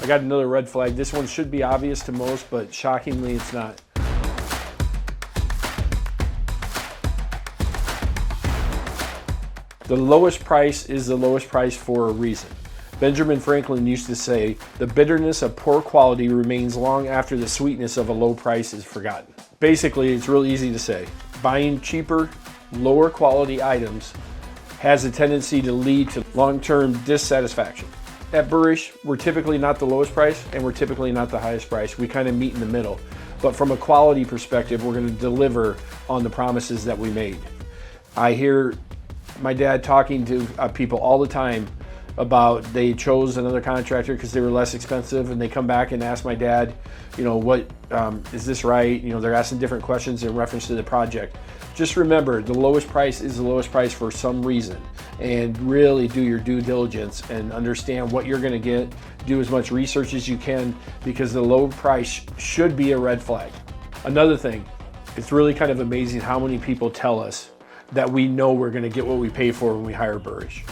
I got another red flag. This one should be obvious to most, but shockingly it's not. The lowest price is the lowest price for a reason. Benjamin Franklin used to say, the bitterness of poor quality remains long after the sweetness of a low price is forgotten. Basically, it's real easy to say. Buying cheaper, lower quality items has a tendency to lead to long-term dissatisfaction. At Buresh, we're typically not the lowest price and we're typically not the highest price. We kind of meet in the middle. But from a quality perspective, we're going to deliver on the promises that we made. I hear my dad talking to people all the time about they chose another contractor because they were less expensive, and they come back and ask my dad, what is this right? They're asking different questions in reference to the project. Just remember, the lowest price is the lowest price for some reason, and really do your due diligence and understand what you're going to get. Do as much research as you can, because the low price should be a red flag. Another thing, it's really kind of amazing how many people tell us that we know we're going to get what we pay for when we hire Buresh.